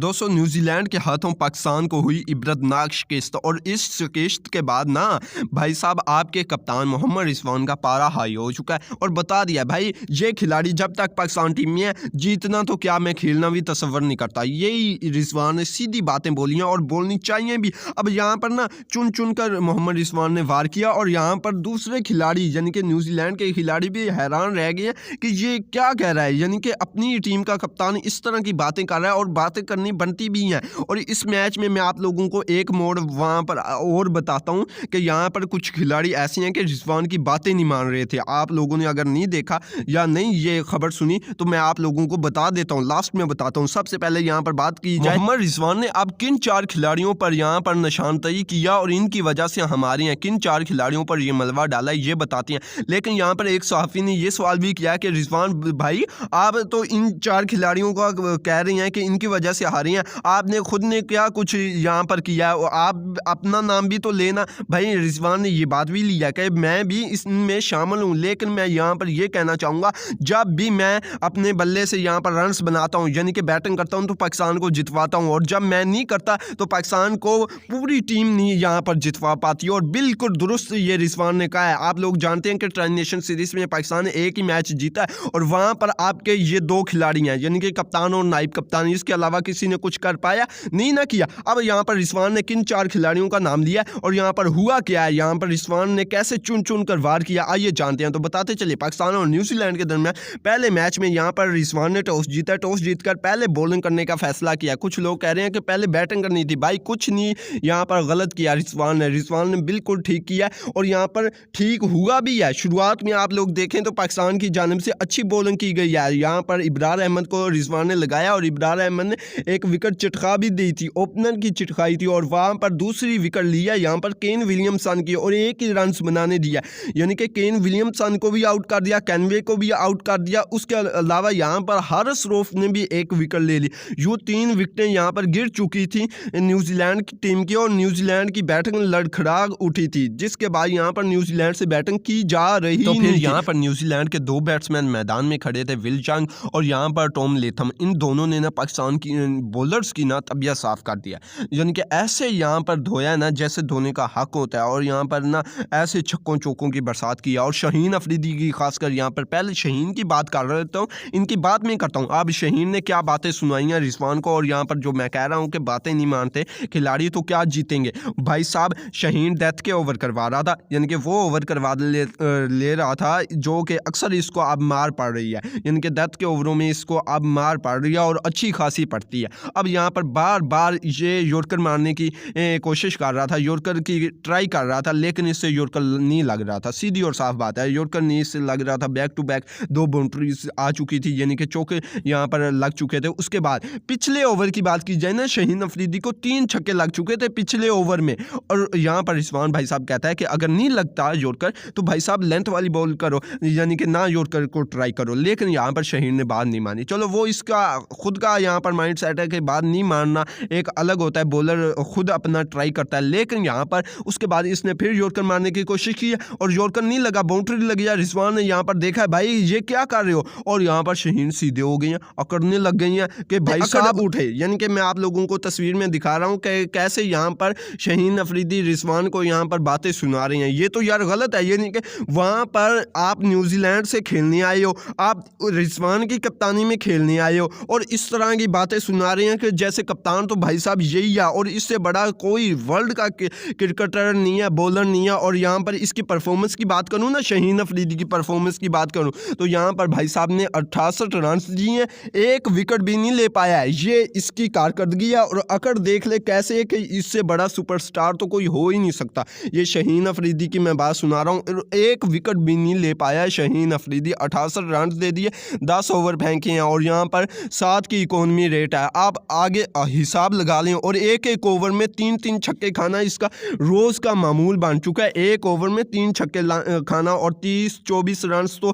दोस्तों न्यूजीलैंड के हाथों पाकिस्तान को हुई इबरतनाक शिकस्त और इस शिकस्त के बाद ना भाई साहब आपके कप्तान मोहम्मद रिजवान का पारा हाई हो चुका है और बता दिया भाई ये खिलाड़ी जब तक पाकिस्तान टीम में है जीतना तो क्या मैं खेलना भी तसव्वुर नहीं करता। यही रिजवान ने सीधी बातें बोली हैं और बोलनी चाहिए भी। अब यहाँ पर ना चुन चुन कर मोहम्मद रिजवान ने वार किया और यहाँ पर दूसरे खिलाड़ी यानी कि न्यूजीलैंड के खिलाड़ी भी हैरान रह गए हैं कि ये क्या कह रहा है, यानी कि अपनी टीम का कप्तान इस तरह की बातें कर रहा है और बातें करनी बनती भी हैं। और इस मैच में मैं आप लोगों को एक मोड़ वहाँ पर और बताता हूँ कि यहाँ पर कुछ खिलाड़ी ऐसे हैं कि रिजवान की बातें नहीं मान रहे थे। आप लोगों ने अगर नहीं देखा या नहीं ये खबर सुनी तो मैं आप लोगों को बता देता हूँ, लास्ट में बताता हूँ। सबसे पहले यहाँ पर बात की जाए मोहम्मद रिजवान ने अब किन 4 खिलाड़ियों पर यहाँ पर निशानतई किया और इनकी वजह से हमारे यहाँ किन 4 खिलाड़ियों पर ये मलबा डाला ये बताते हैं। लेकिन यहाँ पर एक सहाफ़ी ने ये सवाल भी किया कि रिजवान भाई आप तो इन 4 खिलाड़ियों का कह रहे हैं कि इनकी वजह से हारे हैं, आपने खुद ने क्या कुछ यहाँ पर किया है, आप अपना नाम भी तो लेना। भाई रिजवान ने ये बात भी लिया कि मैं भी इसमें शामिल हूँ, लेकिन मैं यहाँ पर ये कहना चाहूँगा जब भी मैं अपने बल्ले से यहाँ पर रन्स बनाता हूँ यानी कि बैटिंग करता हूँ तो पाकिस्तान को जितवाता हूँ, और जब मैं नहीं करता तो पाकिस्तान को पूरी टीम नहीं यहाँ पर जितवा पाती। और बिल्कुल दुरुस्त ये रिजवान ने कहा है। आप लोग जानते हैं कि ट्राई नेशन सीरीज में पाकिस्तान ने एक ही मैच जीता है और वहाँ पर आपके ये 2 खिलाड़ी हैं यानी कि कप्तान और नाइब कप्तान, इसके अलावा किसी ने कुछ कर पाया नहीं ना किया। अब यहाँ पर रिजवान ने किन 4 खिलाड़ियों का नाम लिया और यहाँ पर हुआ क्या है, यहाँ पर रिजवान ने कैसे चुन चुन कर वार किया, आइए जानते हैं। तो बताते चलिए पाकिस्तान और न्यूजीलैंड के दरमियान पहले मैच में यहाँ पर रिजवान ने टॉस जीता, टॉस जीतकर पहले बॉलिंग करने का फैसला किया। कुछ लोग कह रहे हैं कि पहले बैटिंग करनी थी, भाई कुछ नहीं यहाँ पर गलत किया रिजवान ने बिल्कुल ठीक किया और यहाँ पर ठीक हुआ भी है। शुरुआत में आप लोग देखें तो पाकिस्तान की जानिब से अच्छी बॉलिंग की गई है। यहाँ पर इब्रार अहमद को रिजवान ने लगाया और इब्रार अहमद ने एक विकेट चिटका भी दी थी, ओपनर की चिटकाई थी, और वहाँ पर दूसरी विकेट लिया यहाँ पर केन विलियमसन की और एक ही रन बनाने दिया, यानी कि केन विलियमसन को भी आउट कर दिया, कैनवे को भी आउट कर दिया। उसके अलावा यहाँ पर हारिस रऊफ ने भी एक विकेट ले ली। यूँ 3 विकेटें यहाँ पर गिर चुकी थी न्यूजीलैंड की टीम की और न्यूजीलैंड की बैटिंग लड़खड़ा उठी थी, जिसके बाद यहाँ पर न्यूजीलैंड से बैटिंग की जा रही तो फिर यहाँ पर न्यूजीलैंड के 2 बैट्समैन मैदान में खड़े थे, विल जंग और यहाँ पर टॉम लेथम। इन दोनों ने ना पाकिस्तान की बॉलर्स की ना तबीयत साफ कर दिया, यानी कि ऐसे यहाँ पर धोया ना जैसे धोने का हक होता है और यहाँ पर ना ऐसे छक्कों चौकों की बरसात किया। और शाहीन अफरीदी की खासकर यहाँ पर पहले शाहीन की बात कर रहा हूँ, इनकी बात में करता हूँ। अब शाहीन ने क्या बातें सुनाई हैं रिजवान को, और यहाँ पर जो मैं कह रहा हूँ कि बातें नहीं मानते खिलाड़ी तो क्या जीतेंगे। भाई साहब शाहीन डेथ के ओवर करवा रहा था, यानी कि वो ओवर करवा ले रहा था जो कि अक्सर इसको अब मार पड़ रही है, यानी कि डेथ के ओवरों में इसको अब मार पड़ रही है और अच्छी खासी पड़ती है। अब यहाँ पर बार बार ये यॉर्कर मारने की कोशिश कर रहा था, यॉर्कर की ट्राई कर रहा था, लेकिन इससे यॉर्कर नहीं लग रहा था। सीधी और साफ बात है, यॉर्कर नहीं इससे लग रहा था। बैक टू बैक 2 बाउंड्रीज आ चुकी थी, यानी कि चौके यहाँ पर लग चुके थे। उसके बाद पिछले ओवर की बात की जाए ना, शाहीन अफरीदी को 3 छक्के लग चुके थे पिछले ओवर में, और यहाँ पर रिजवान भाई साहब कहता है कि अगर नहीं लगता यॉर्कर तो भाई साहब लेंथ वाली बॉल करो, यानी कि ना यॉर्कर को ट्राई करो। लेकिन यहाँ पर शाहीन ने बात नहीं मानी। चलो वो इसका खुद का यहाँ पर माइंड सेट है कि बात नहीं मानना एक अलग होता है, बॉलर खुद अपना ट्राई करता है। लेकिन यहाँ पर उसके बाद इसने फिर यॉर्कर मारने की कोशिश की और यॉर्कर नहीं लगा, बाउंड्री लगी है। रिजवान ने यहाँ पर देखा है भाई ये क्या कर रहे हो, और यहाँ पर शाहीन सीधे हो गई हैं, अकड़ने लग गई हैं कि भाई साहब उठे। यानी कि मैं आप लोगों को तस्वीर में दिखा रहा हूँ कि कैसे यहाँ पर शाहीन अफरीदी रिजवान को यहाँ पर बातें सुना रही हैं। ये तो यार गलत है, ये नहीं कि वहाँ पर आप न्यूजीलैंड से खेलने आए हो, आप रिजवान की कप्तानी में खेलने आए हो और इस तरह की बातें सुना रहे हैं कि जैसे कप्तान तो भाई साहब यही है और इससे बड़ा कोई वर्ल्ड का क्रिकेटर नहीं है, बॉलर नहीं है। और यहाँ पर इसकी परफॉर्मेंस की बात करूँ ना, शाहीन अफरीदी की परफॉर्मेंस की बात करूँ तो यहाँ पर भाई साहब ने 68 रन दिए हैं, एक विकेट भी नहीं ले पाया है। ये इसकी कारकर्दगी है और अकड़ देख ले कैसे कि इससे बड़ा सुपरस्टार तो कोई हो ही नहीं सकता। ये शाहीन अफरीदी की मैं बात सुना रहा हूँ, एक विकेट भी नहीं ले पाया है शाहीन अफरीदी। 68 रन दे दिए, 10 ओवर फेंके हैं और यहाँ पर 7 की इकोनॉमी रेट है। आप आगे हिसाब लगा लें और एक एक ओवर में 3-3 छक्के खाना इसका रोज़ का मामूल बन चुका है। एक ओवर में 3 छक्के खाना और 30-24 रन तो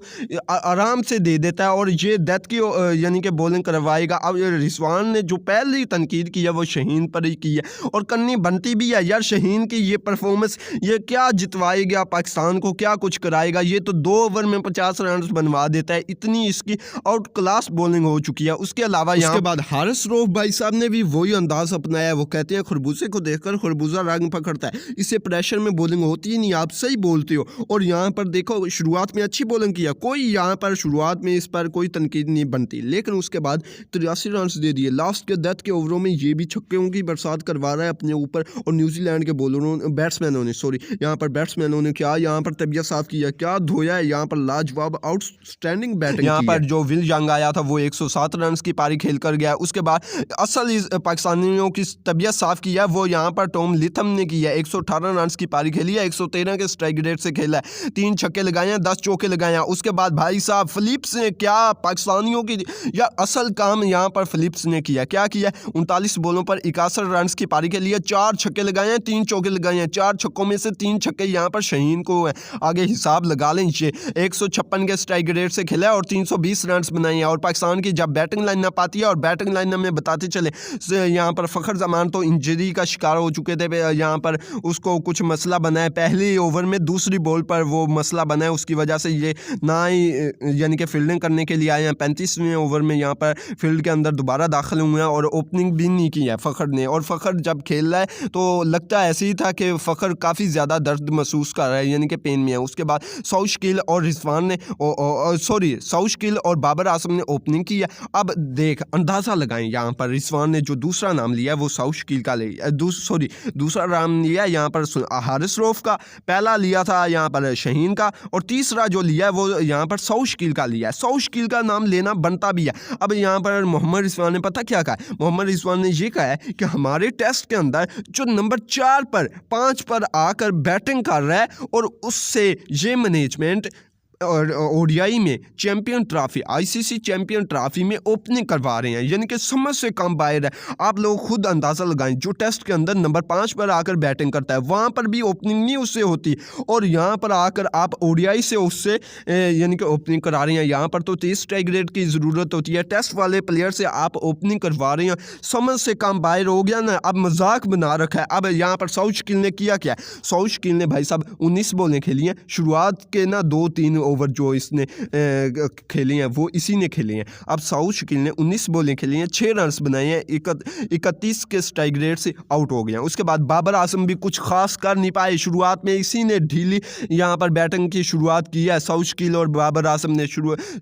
आराम से दे देता है और ये डेथ की यानी कि बॉलिंग करवाएगा। अब रिजवान ने जो पहली तनकीद की है वो शाहीन पर ही की है और करनी बनती भी है यार। शाहीन की ये परफॉर्मेंस ये क्या जितवाएगा पाकिस्तान को, क्या कुछ कराएगा। ये तो 2 ओवर में 50 रन बनवा देता है, इतनी इसकी आउट क्लास बॉलिंग हो चुकी है। उसके अलावा यहाँ बाद हारिस रऊफ रऊफ भाई साहब ने भी वही अंदाज अपनाया। वो कहते हैं खरबूजे को देखकर खरबूजा रंग पकड़ता है, इससे प्रेशर में बॉलिंग होती ही नहीं। आप सही बोलते हो। और यहाँ पर देखो शुरुआत में अच्छी बॉलिंग किया, कोई यहाँ पर शुरुआत में इस पर कोई तनकीद नहीं बनती, लेकिन उसके बाद 83 रन दे दिए। लास्ट के 10 के ओवरों में ये भी छक्कों की बरसात करवा रहा है अपने ऊपर। और न्यूजीलैंड के बॉलरों बैट्समैनों ने यहाँ पर बैट्समैनों ने क्या यहाँ पर तबीयत साफ किया, क्या धोया है। यहाँ पर लाजवाब आउटस्टैंडिंग बैटिंग यहाँ पर जो विल जंग आया था वो 107 रन की पारी खेल कर गया। उसके बाद असल पाकिस्तानियों की तबीयत साफ किया वो यहाँ पर टॉम लिथम ने किया। 118 रन की पारी खेली है, 113 के स्ट्राइक रेट से खेला है, 3 छक्के लगाए हैं, 10 चौके लगाए हैं। उसके बाद भाई साहब फिलिप्स ने क्या पाकिस्तानियों की या असल काम यहाँ पर फिलिप्स ने किया, क्या किया। 39 बॉलों पर 61 रन की पारी खेली है, 4 छक्के लगाए हैं, 3 चौके लगाए हैं। 4 छक्कों में से 3 छक्के यहाँ पर शहीन को है, आगे हिसाब लगा लें। 156 के स्ट्राइक रेट से खेला है और 320 रन बनाए हैं। और पाकिस्तान की जब बैटिंग लाइन पाती है, और बैटिंग लाइन में बताते चले यहाँ पर फ़खर जमान तो इंजरी का शिकार हो चुके थे। यहाँ पर उसको कुछ मसला बना है, पहले ओवर में दूसरी बॉल पर वो मसला बना है, उसकी वजह से ये ना ही यानी कि फील्डिंग करने के लिए आए हैं। 35वें ओवर में यहाँ पर फील्ड के अंदर दोबारा दाखिल हुए हैं और ओपनिंग भी नहीं की है फ़खर ने। और फ़खर जब खेल रहा है तो लगता ऐसे ही था कि फ़खर काफ़ी ज़्यादा दर्द महसूस कर रहा है, यानी कि पेन में है। उसके बाद सौशकिल और रिजवान ने सौशकिल और बाबर आजम ने ओपनिंग की है। अब देख अंदाज़ा लगाएं, यहाँ पर रिजवान ने जो दूसरा नाम लिया वो सौशकिल का लिया, दूसरा नाम लिया यहाँ पर हारिस रऊफ का, पहला लिया था यहाँ पर शहीन का, और तीसरा जो लिया है वो यहाँ पर सौशकिल का लिया है। सौशकिल का नाम लेना बनता भी है। अब यहाँ पर मोहम्मद रिजवान ने पता क्या कहा है, मोहम्मद रिजवान ने ये कहा है कि हमारे टेस्ट के अंदर जो नंबर 4 पर 5 पर आकर बैटिंग कर रहा है और उससे ये मैनेजमेंट और ओडीआई में champion trophy, ICC champion trophy में ओपनिंग करवा रहे हैं, यानी कि समझ से कम बाहर है। आप लोग खुद अंदाज़ा लगाएं, जो टेस्ट के अंदर नंबर 5 पर आकर बैटिंग करता है वहाँ पर भी ओपनिंग नहीं उससे होती, और यहाँ पर आकर आप ओडीआई से उससे यानी कि ओपनिंग करा रहे हैं। यहाँ पर तो 30 स्ट्राइक रेट की ज़रूरत होती है, टेस्ट वाले प्लेयर से आप ओपनिंग करवा रहे हैं, समझ से कम बाहर हो गया ना। अब मजाक बना रखा है। अब यहाँ पर सौशकिल ने किया क्या, सौशकिल ने भाई साहब 19 बॉलें खेली हैं, शुरुआत के ना 2-3 ओवर जो इसने खेली हैं वो इसी ने खेली हैं। अब सौशकिल ने 19 बॉलें खेली हैं, 6 रन बनाए हैं, 31 के स्ट्राइक रेट से आउट हो गए हैं। उसके बाद बाबर आजम भी कुछ खास कर नहीं पाए, शुरुआत में इसी ने ढीली यहाँ पर बैटिंग की शुरुआत की है, सौशकिल और बाबर आजम ने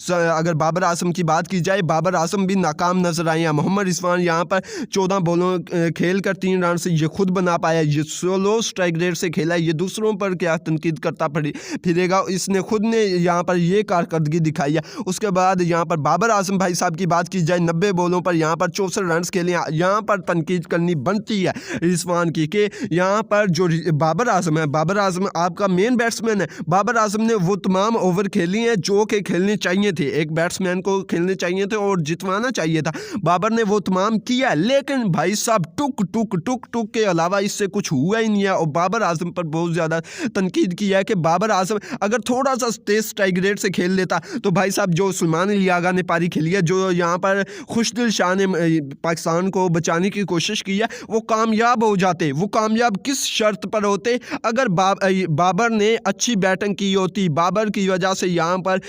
अगर बाबर आजम की बात की जाए, बाबर आजम भी नाकाम नजर आए हैं। मोहम्मद रिजवान यहाँ पर 14 बॉलों खेल कर 3 रन से ये खुद बना पाया, ये 16 स्ट्राइक रेट से खेला है, ये दूसरों पर क्या तनकीद करता फिरेगा, इसने खुद ने यहाँ पर ये कारकर्दगी दिखाई है। उसके बाद यहाँ पर बाबर आजम भाई साहब की बात की जाए, 90 बॉलों पर यहाँ पर 64 रन खेले, यहाँ पर तनकीद करनी बनती है रिजवान की कि यहाँ पर जो बाबर आजम है, बाबर आजम आपका मेन बैट्समैन है, बाबर आजम ने वो तमाम ओवर खेली हैं जो कि खेलने चाहिए थे, एक बैट्समैन को खेलने चाहिए थे और जितवाना चाहिए था, बाबर ने वो तमाम किया। लेकिन भाई साहब टुक टुक टुक टुक के अलावा इससे कुछ हुआ ही नहीं है। और बाबर आजम पर बहुत ज़्यादा तनकीद किया है कि बाबर आजम अगर थोड़ा सा तेज स्ट्राइक रेट से खेल लेता तो भाई साहब जो सुलेमान अली आगा ने पारी खेली है, जो यहाँ पर खुशदिल शाह ने पाकिस्तान को बचाने की कोशिश की है, वो कामयाब हो जाते। वो कामयाब किस शर्त पर होते, अगर बाबर ने अच्छी बैटिंग की होती। बाबर की वजह से यहाँ पर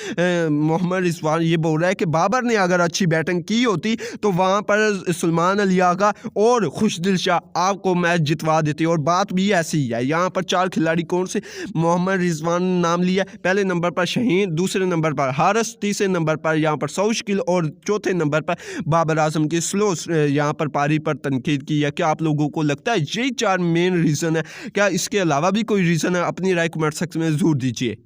मोहम्मद रिजवान ये बोल रहा है कि बाबर ने अगर अच्छी बैटिंग की होती तो वहाँ पर सुलेमान अली आगा और खुशदिल शाह आपको मैच जितवा देते। और बात भी ऐसी ही है। यहाँ पर 4 खिलाड़ी कौन से, मोहम्मद रिजवान नाम लिया, पहले नंबर पर शहीन, दूसरे नंबर पर हारिस, तीसरे नंबर पर यहाँ पर सौशकिल और चौथे नंबर पर बाबर आजम की स्लो यहाँ पर पारी पर तनकीद की है। क्या आप लोगों को लगता है यही 4 मेन रीज़न है? क्या इसके अलावा भी कोई रीज़न है? अपनी राय कमेंट सेक्शन में ज़रूर दीजिए।